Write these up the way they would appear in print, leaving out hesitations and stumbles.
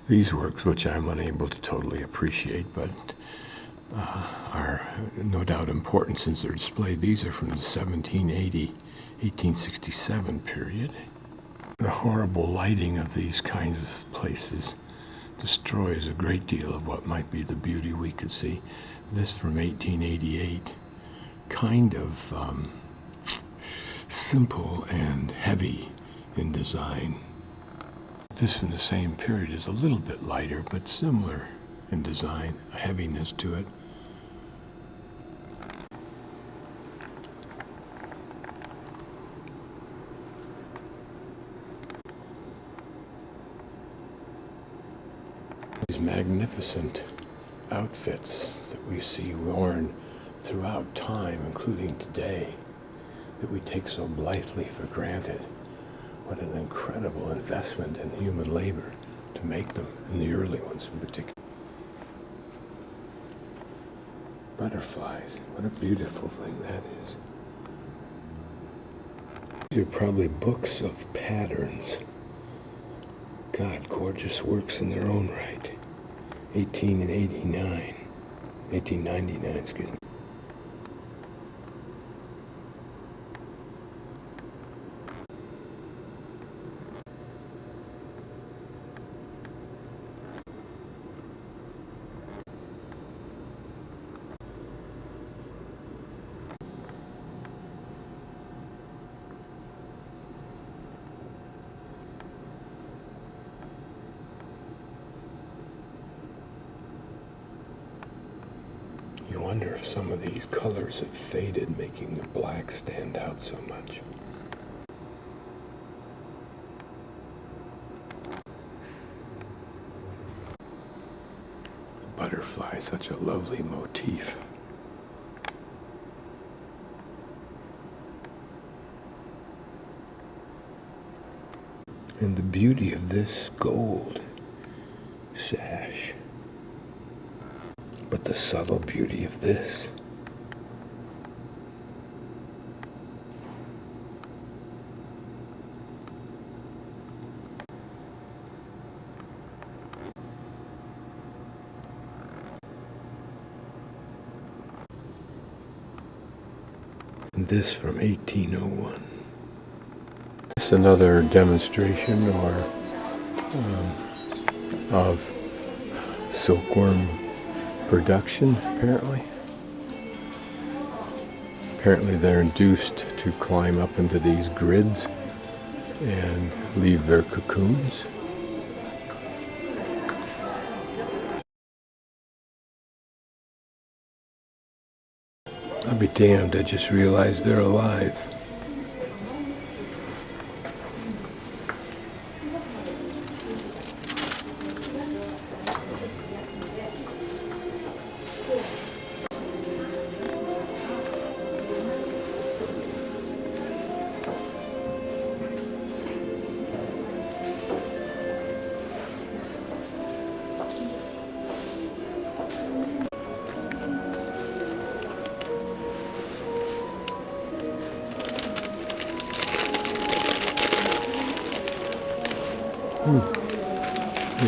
These works, which I'm unable to totally appreciate, but are no doubt important since they're displayed. These are from the 1780, 1867 period. The horrible lighting of these kinds of places destroys a great deal of what might be the beauty we could see. This from 1888, kind of simple and heavy in design. This from the same period is a little bit lighter, but similar in design, a heaviness to it. These magnificent outfits that we see worn throughout time, including today, that we take so blithely for granted. What an incredible investment in human labor to make them, and the early ones in particular. Butterflies, what a beautiful thing that is. These are probably books of patterns. God, gorgeous works in their own right. 1899, excuse me. You wonder if some of these colors have faded, making the black stand out so much. The butterfly, such a lovely motif. And the beauty of this gold sash. But the subtle beauty of this. And this from 1801. This is another demonstration of silkworm production, apparently. Apparently they're induced to climb up into these grids and leave their cocoons. I'll be damned, I just realized they're alive.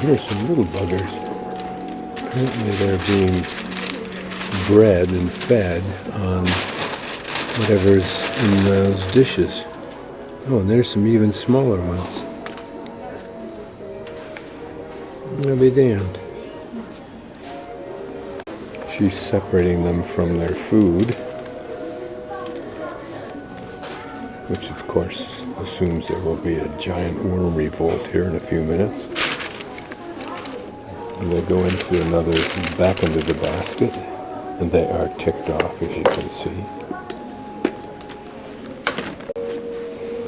Here's some little buggers. Apparently they're being bred and fed on whatever's in those dishes. Oh, and there's some even smaller ones. I'll be damned. She's separating them from their food, which of course assumes there will be a giant worm revolt here in a few minutes. And they go into another, back into the basket, and they are ticked off, as you can see.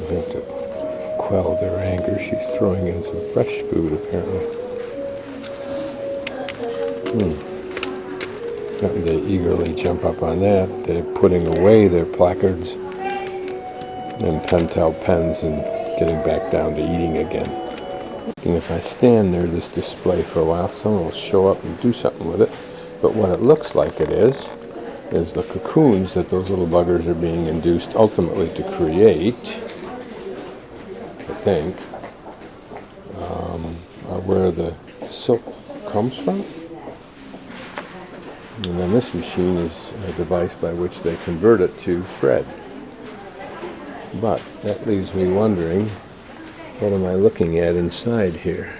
They have to quell their anger. She's throwing in some fresh food, apparently. And they eagerly jump up on that. They're putting away their placards and Pentel pens and getting back down to eating again. And if I stand near this display for a while, someone will show up and do something with it. But what it looks like it is the cocoons that those little buggers are being induced ultimately to create, I think, are where the silk comes from. And then this machine is a device by which they convert it to thread. But that leaves me wondering, what am I looking at inside here?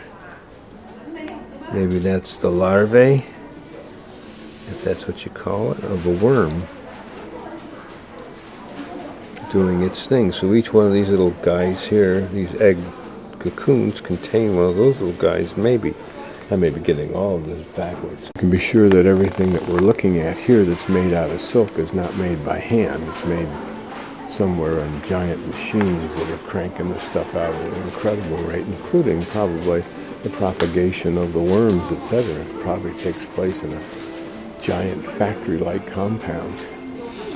Maybe that's the larvae, if that's what you call it, of a worm doing its thing. So each one of these little guys here, these egg cocoons, contain one of those little guys, maybe. I may be getting all of this backwards. You can be sure that everything that we're looking at here that's made out of silk is not made by hand. It's made somewhere on giant machines that are cranking this stuff out at an incredible rate, including probably the propagation of the worms, etc. It probably takes place in a giant factory-like compound.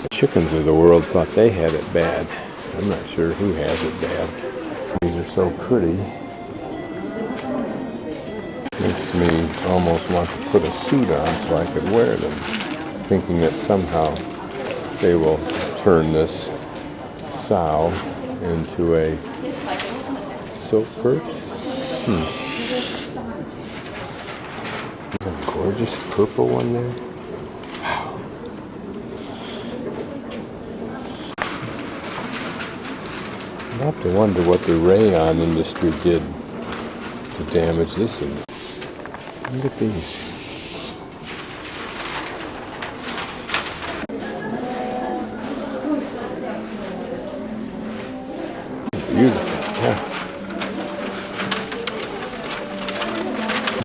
The chickens of the world thought they had it bad. I'm not sure who has it bad. These are so pretty. Makes me almost want to put a suit on so I could wear them, thinking that somehow they will turn this sow into a silk purse. A gorgeous purple one there. Wow. I have to wonder what the rayon industry did to damage this. Look at these. Beautiful, yeah.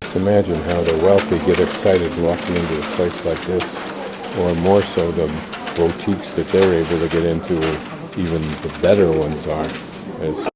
Just imagine how the wealthy get excited walking into a place like this, or more so the boutiques that they're able to get into, or even the better ones are. As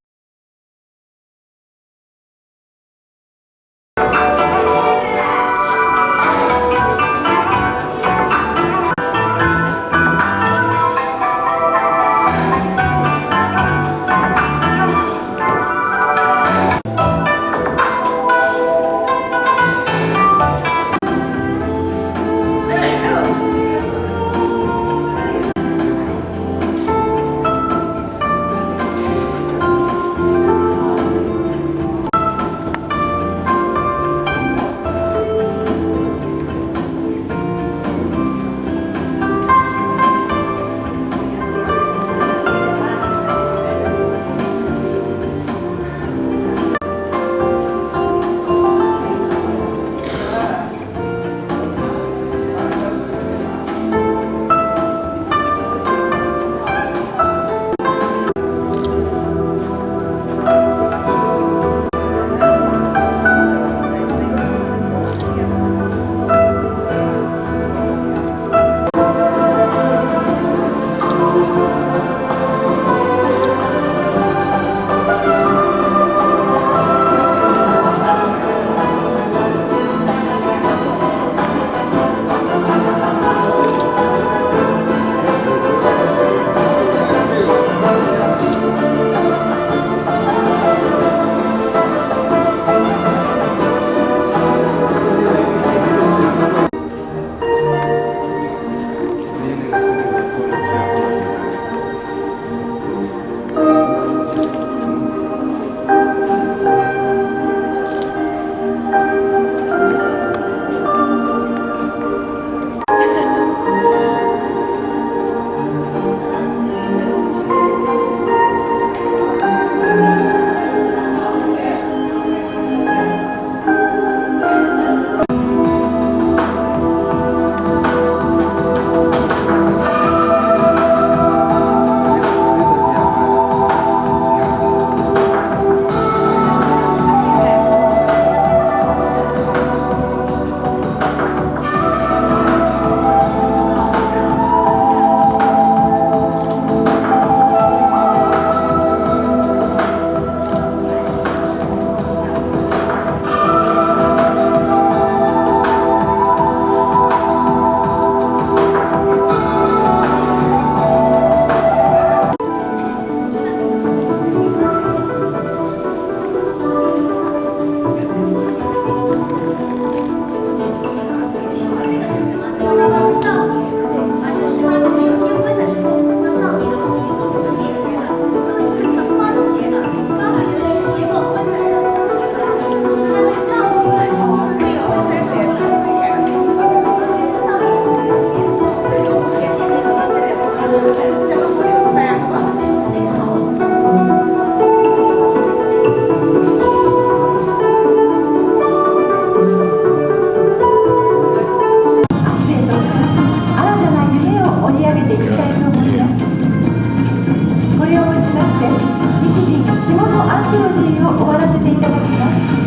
ていただきます。